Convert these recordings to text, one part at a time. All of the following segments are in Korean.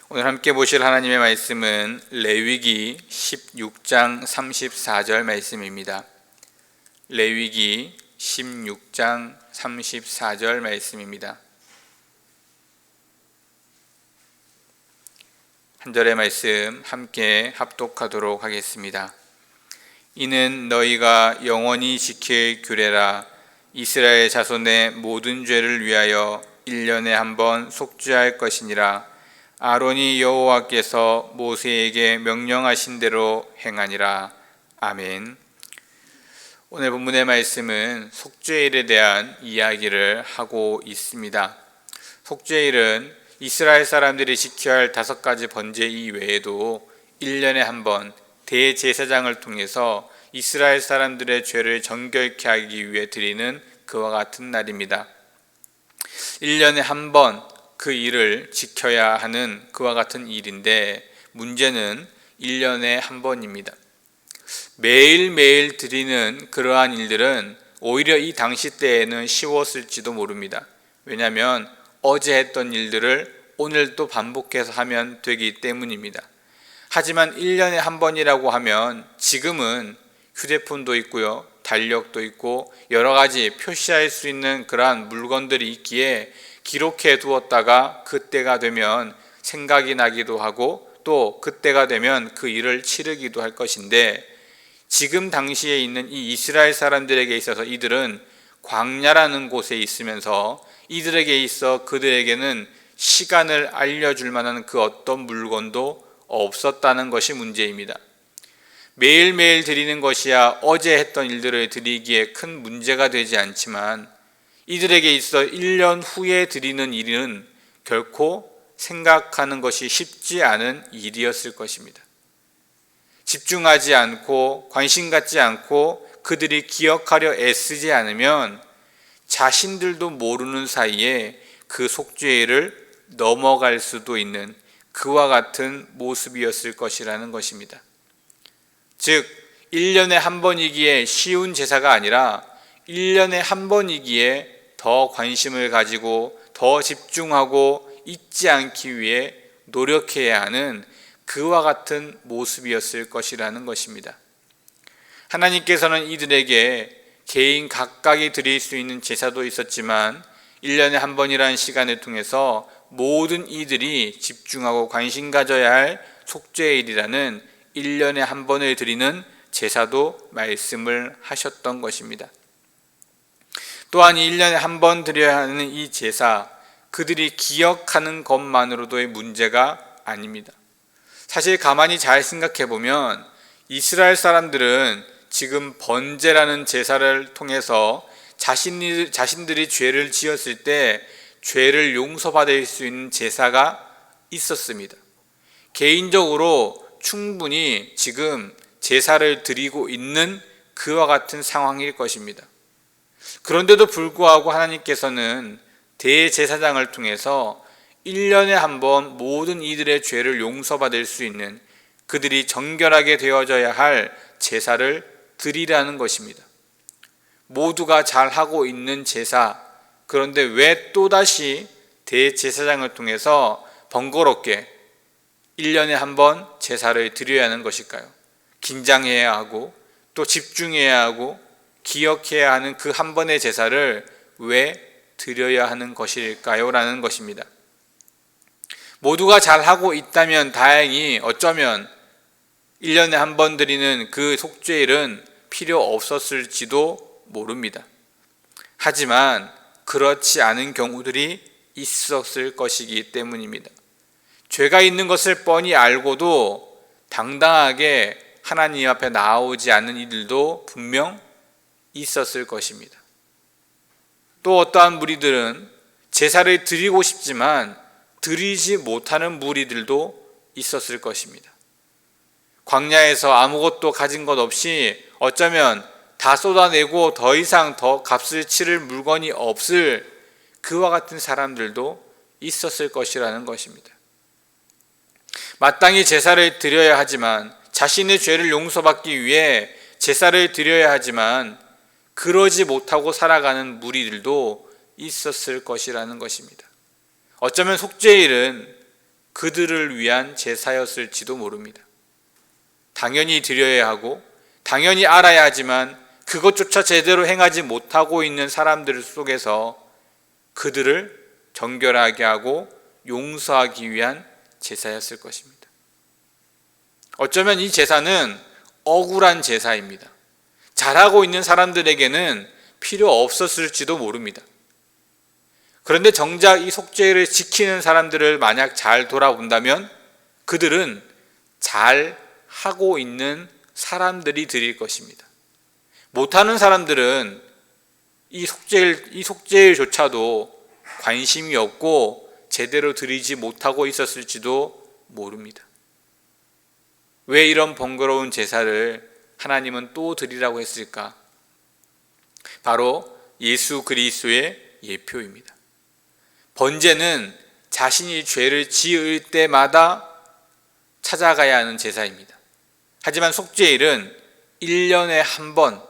오늘 함께 보실 하나님의 말씀은 레위기 16장 34절 말씀입니다. 레위기 16장 34절 말씀입니다. 한 절의 말씀 함께 합독하도록 하겠습니다. 이는 너희가 영원히 지킬 규례라. 이스라엘 자손의 모든 죄를 위하여 1년에 한 번 속죄할 것이니라. 아론이 여호와께서 모세에게 명령하신 대로 행하니라. 아멘. 오늘 본문의 말씀은 속죄일에 대한 이야기를 하고 있습니다. 속죄일은 이스라엘 사람들이 지켜야 할 5가지 번제 이외에도 1년에 한 번 대제사장을 통해서 이스라엘 사람들의 죄를 정결케 하기 위해 드리는 그와 같은 날입니다. 1년에 한 번 그 일을 지켜야 하는 그와 같은 일인데, 문제는 1년에 한 번입니다. 매일매일 드리는 그러한 일들은 오히려 이 당시 때에는 쉬웠을지도 모릅니다. 왜냐하면 어제 했던 일들을 오늘 또 반복해서 하면 되기 때문입니다. 하지만 1년에 한 번이라고 하면 지금은 휴대폰도 있고요, 달력도 있고 여러 가지 표시할 수 있는 그러한 물건들이 있기에 기록해 두었다가 그때가 되면 생각이 나기도 하고 또 그때가 되면 그 일을 치르기도 할 것인데, 지금 당시에 있는 이 이스라엘 사람들에게 있어서 이들은 광야라는 곳에 있으면서 이들에게 있어 그들에게는 시간을 알려줄 만한 그 어떤 물건도 없었다는 것이 문제입니다. 매일매일 드리는 것이야 어제 했던 일들을 드리기에 큰 문제가 되지 않지만, 이들에게 있어 1년 후에 드리는 일은 결코 생각하는 것이 쉽지 않은 일이었을 것입니다. 집중하지 않고 관심 갖지 않고 그들이 기억하려 애쓰지 않으면 자신들도 모르는 사이에 그 속죄일을 넘어갈 수도 있는 그와 같은 모습이었을 것이라는 것입니다. 즉 1년에 한 번이기에 쉬운 제사가 아니라 1년에 한 번이기에 더 관심을 가지고 더 집중하고 잊지 않기 위해 노력해야 하는 그와 같은 모습이었을 것이라는 것입니다. 하나님께서는 이들에게 개인 각각이 드릴 수 있는 제사도 있었지만 1년에 한 번이라는 시간을 통해서 모든 이들이 집중하고 관심 가져야 할 속죄일이라는 1년에 한 번을 드리는 제사도 말씀을 하셨던 것입니다. 또한 1년에 한 번 드려야 하는 이 제사, 그들이 기억하는 것만으로도의 문제가 아닙니다. 사실 가만히 잘 생각해 보면 이스라엘 사람들은 지금 번제라는 제사를 통해서 자신들이 죄를 지었을 때 죄를 용서받을 수 있는 제사가 있었습니다. 개인적으로 충분히 지금 제사를 드리고 있는 그와 같은 상황일 것입니다. 그런데도 불구하고 하나님께서는 대제사장을 통해서 1년에 한 번 모든 이들의 죄를 용서받을 수 있는, 그들이 정결하게 되어져야 할 제사를 드리라는 것입니다. 모두가 잘하고 있는 제사, 그런데 왜 또다시 대제사장을 통해서 번거롭게 1년에 한 번 제사를 드려야 하는 것일까요? 긴장해야 하고 또 집중해야 하고 기억해야 하는 그 한 번의 제사를 왜 드려야 하는 것일까요? 라는 것입니다. 모두가 잘하고 있다면 다행히 어쩌면 1년에 한 번 드리는 그 속죄일은 필요 없었을지도 모릅니다. 하지만 그렇지 않은 경우들이 있었을 것이기 때문입니다. 죄가 있는 것을 뻔히 알고도 당당하게 하나님 앞에 나오지 않는 이들도 분명 있었을 것입니다. 또 어떠한 무리들은 제사를 드리고 싶지만 드리지 못하는 무리들도 있었을 것입니다. 광야에서 아무것도 가진 것 없이 어쩌면 다 쏟아내고 더 이상 더 값을 치를 물건이 없을 그와 같은 사람들도 있었을 것이라는 것입니다. 마땅히 제사를 드려야 하지만, 자신의 죄를 용서받기 위해 제사를 드려야 하지만 그러지 못하고 살아가는 무리들도 있었을 것이라는 것입니다. 어쩌면 속죄일은 그들을 위한 제사였을지도 모릅니다. 당연히 드려야 하고 당연히 알아야 하지만 그것조차 제대로 행하지 못하고 있는 사람들 속에서 그들을 정결하게 하고 용서하기 위한 제사였을 것입니다. 어쩌면 이 제사는 억울한 제사입니다. 잘하고 있는 사람들에게는 필요 없었을지도 모릅니다. 그런데 정작 이 속죄를 지키는 사람들을 만약 잘 돌아본다면 그들은 잘 하고 있는 사람들이 드릴 것입니다. 못하는 사람들은 이 속죄일조차도 관심이 없고 제대로 드리지 못하고 있었을지도 모릅니다. 왜 이런 번거로운 제사를 하나님은 또 드리라고 했을까? 바로 예수 그리스도의 예표입니다. 번제는 자신이 죄를 지을 때마다 찾아가야 하는 제사입니다. 하지만 속죄일은 1년에 한 번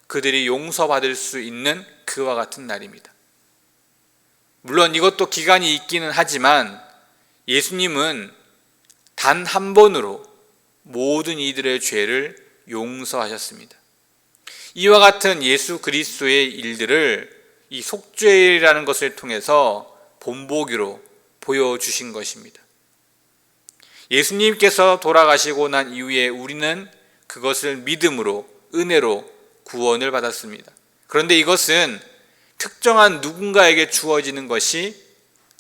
그들이 용서받을 수 있는 그와 같은 날입니다. 물론 이것도 기간이 있기는 하지만 예수님은 단 한 번으로 모든 이들의 죄를 용서하셨습니다. 이와 같은 예수 그리스도의 일들을 이 속죄일이라는 것을 통해서 본보기로 보여주신 것입니다. 예수님께서 돌아가시고 난 이후에 우리는 그것을 믿음으로, 은혜로 구원을 받았습니다. 그런데 이것은 특정한 누군가에게 주어지는 것이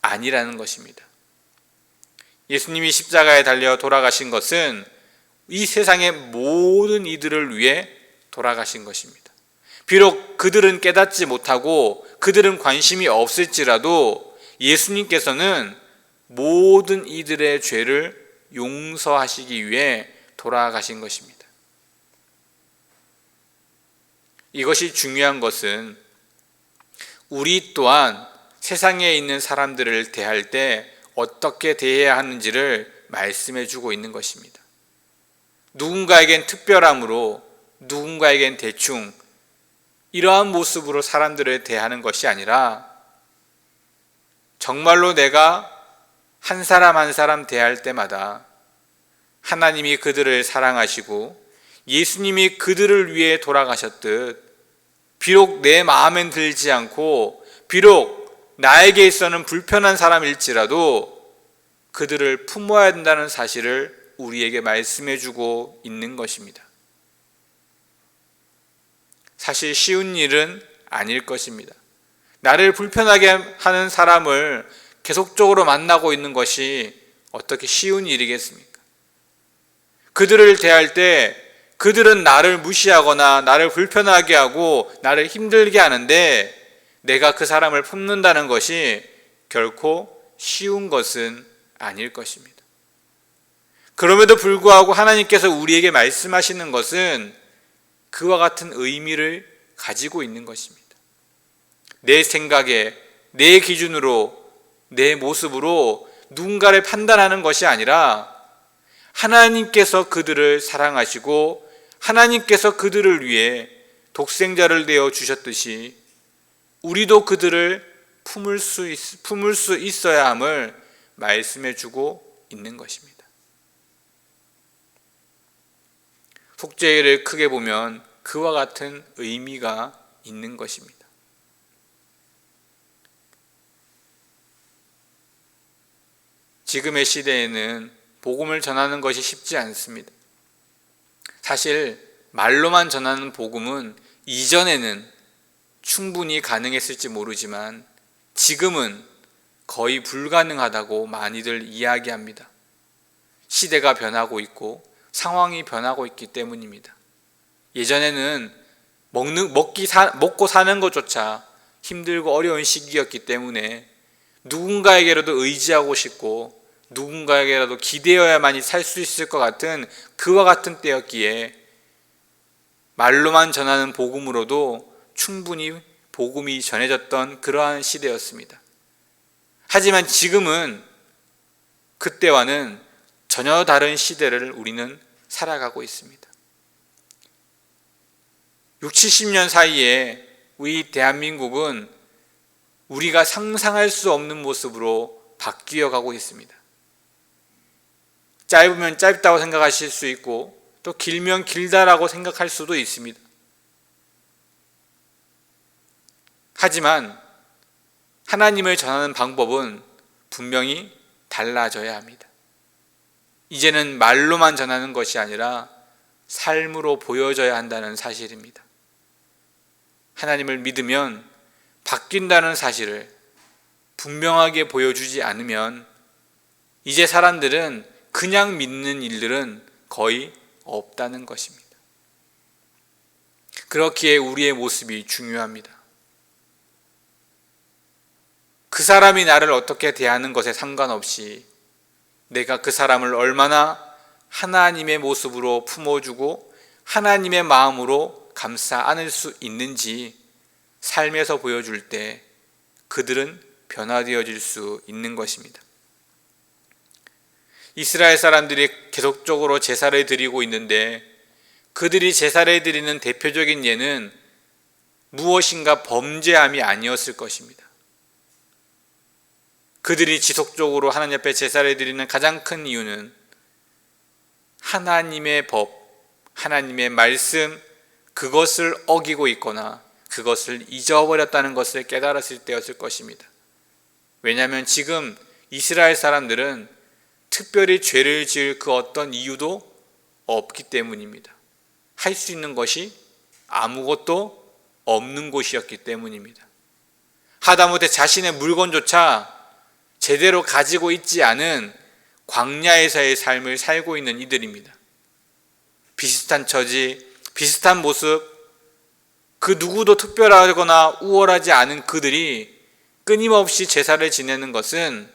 아니라는 것입니다. 예수님이 십자가에 달려 돌아가신 것은 이 세상의 모든 이들을 위해 돌아가신 것입니다. 비록 그들은 깨닫지 못하고 그들은 관심이 없을지라도 예수님께서는 모든 이들의 죄를 용서하시기 위해 돌아가신 것입니다. 이것이 중요한 것은 우리 또한 세상에 있는 사람들을 대할 때 어떻게 대해야 하는지를 말씀해 주고 있는 것입니다. 누군가에겐 특별함으로, 누군가에겐 대충, 이러한 모습으로 사람들을 대하는 것이 아니라 정말로 내가 한 사람 한 사람 대할 때마다 하나님이 그들을 사랑하시고 예수님이 그들을 위해 돌아가셨듯 비록 내 마음엔 들지 않고 비록 나에게 있어서는 불편한 사람일지라도 그들을 품어야 된다는 사실을 우리에게 말씀해 주고 있는 것입니다. 사실 쉬운 일은 아닐 것입니다. 나를 불편하게 하는 사람을 계속적으로 만나고 있는 것이 어떻게 쉬운 일이겠습니까? 그들을 대할 때 그들은 나를 무시하거나 나를 불편하게 하고 나를 힘들게 하는데 내가 그 사람을 품는다는 것이 결코 쉬운 것은 아닐 것입니다. 그럼에도 불구하고 하나님께서 우리에게 말씀하시는 것은 그와 같은 의미를 가지고 있는 것입니다. 내 생각에, 내 기준으로, 내 모습으로 누군가를 판단하는 것이 아니라 하나님께서 그들을 사랑하시고 하나님께서 그들을 위해 독생자를 내어 주셨듯이 우리도 그들을 품을 수 있어야 함을 말씀해 주고 있는 것입니다. 속죄일을 크게 보면 그와 같은 의미가 있는 것입니다. 지금의 시대에는 복음을 전하는 것이 쉽지 않습니다. 사실 말로만 전하는 복음은 이전에는 충분히 가능했을지 모르지만 지금은 거의 불가능하다고 많이들 이야기합니다. 시대가 변하고 있고 상황이 변하고 있기 때문입니다. 예전에는 먹고 사는 것조차 힘들고 어려운 시기였기 때문에 누군가에게라도 의지하고 싶고 누군가에게라도 기대어야만이 살 수 있을 것 같은 그와 같은 때였기에 말로만 전하는 복음으로도 충분히 복음이 전해졌던 그러한 시대였습니다. 하지만 지금은 그때와는 전혀 다른 시대를 우리는 살아가고 있습니다. 60-70년 사이에 우리 대한민국은 우리가 상상할 수 없는 모습으로 바뀌어 가고 있습니다. 짧으면 짧다고 생각하실 수 있고 또 길면 길다라고 생각할 수도 있습니다. 하지만 하나님을 전하는 방법은 분명히 달라져야 합니다. 이제는 말로만 전하는 것이 아니라 삶으로 보여져야 한다는 사실입니다. 하나님을 믿으면 바뀐다는 사실을 분명하게 보여주지 않으면 이제 사람들은 그냥 믿는 일들은 거의 없다는 것입니다. 그렇기에 우리의 모습이 중요합니다. 그 사람이 나를 어떻게 대하는 것에 상관없이 내가 그 사람을 얼마나 하나님의 모습으로 품어주고 하나님의 마음으로 감싸 안을 수 있는지 삶에서 보여줄 때 그들은 변화되어질 수 있는 것입니다. 이스라엘 사람들이 계속적으로 제사를 드리고 있는데 그들이 제사를 드리는 대표적인 예는 무엇인가 범죄함이 아니었을 것입니다. 그들이 지속적으로 하나님 앞에 제사를 드리는 가장 큰 이유는 하나님의 법, 하나님의 말씀, 그것을 어기고 있거나 그것을 잊어버렸다는 것을 깨달았을 때였을 것입니다. 왜냐하면 지금 이스라엘 사람들은 특별히 죄를 지을 그 어떤 이유도 없기 때문입니다. 할 수 있는 것이 아무것도 없는 곳이었기 때문입니다. 하다못해 자신의 물건조차 제대로 가지고 있지 않은 광야에서의 삶을 살고 있는 이들입니다. 비슷한 처지, 비슷한 모습, 그 누구도 특별하거나 우월하지 않은 그들이 끊임없이 제사를 지내는 것은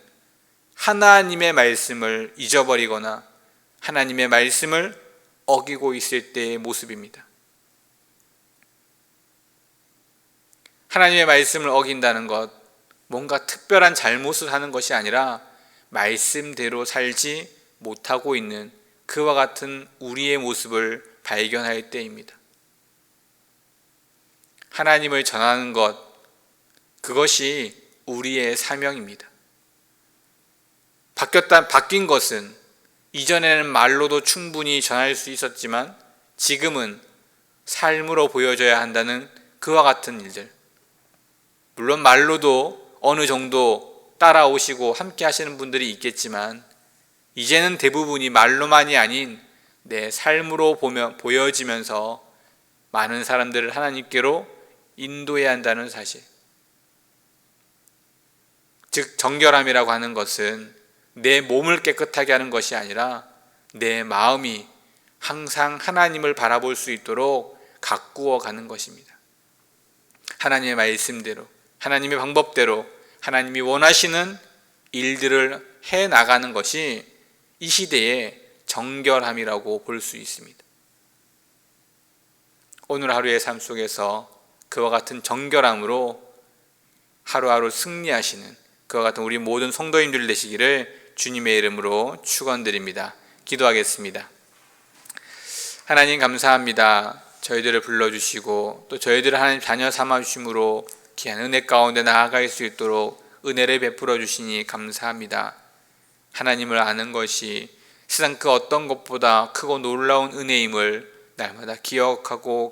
하나님의 말씀을 잊어버리거나 하나님의 말씀을 어기고 있을 때의 모습입니다. 하나님의 말씀을 어긴다는 것, 뭔가 특별한 잘못을 하는 것이 아니라 말씀대로 살지 못하고 있는 그와 같은 우리의 모습을 발견할 때입니다. 하나님을 전하는 것, 그것이 우리의 사명입니다. 바뀐 것은 이전에는 말로도 충분히 전할 수 있었지만 지금은 삶으로 보여져야 한다는 그와 같은 일들. 물론 말로도 어느 정도 따라오시고 함께 하시는 분들이 있겠지만 이제는 대부분이 말로만이 아닌 내 삶으로 보여지면서 많은 사람들을 하나님께로 인도해야 한다는 사실. 즉 정결함이라고 하는 것은 내 몸을 깨끗하게 하는 것이 아니라 내 마음이 항상 하나님을 바라볼 수 있도록 가꾸어 가는 것입니다. 하나님의 말씀대로, 하나님의 방법대로 하나님이 원하시는 일들을 해나가는 것이 이 시대의 정결함이라고 볼 수 있습니다. 오늘 하루의 삶 속에서 그와 같은 정결함으로 하루하루 승리하시는 그와 같은 우리 모든 성도님들 되시기를 주님의 이름으로 축원드립니다. 기도하겠습니다. 하나님 감사합니다. 저희들을 불러주시고 또 저희들을 하나님 자녀 삼아주심으로 귀한 은혜 가운데 나아갈 수 있도록 은혜를 베풀어 주시니 감사합니다. 하나님을 아는 것이 세상 그 어떤 것보다 크고 놀라운 은혜임을 날마다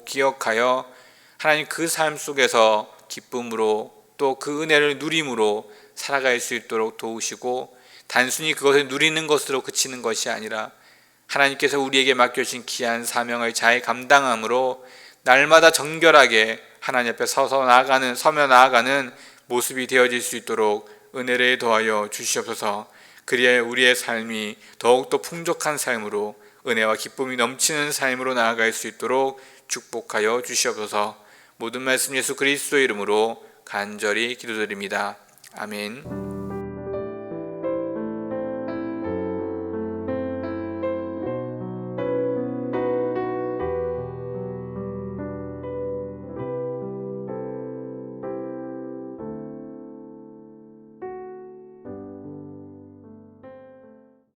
기억하여 하나님 그 삶 속에서 기쁨으로 또 그 은혜를 누림으로 살아갈 수 있도록 도우시고 단순히 그것을 누리는 것으로 그치는 것이 아니라 하나님께서 우리에게 맡겨주신 귀한 사명을 잘 감당함으로 날마다 정결하게 하나님 앞에 서며 나아가는 모습이 되어질 수 있도록 은혜를 더하여 주시옵소서. 그리하여 우리의 삶이 더욱더 풍족한 삶으로 은혜와 기쁨이 넘치는 삶으로 나아갈 수 있도록 축복하여 주시옵소서. 모든 말씀 예수 그리스도의 이름으로 간절히 기도드립니다. 아멘.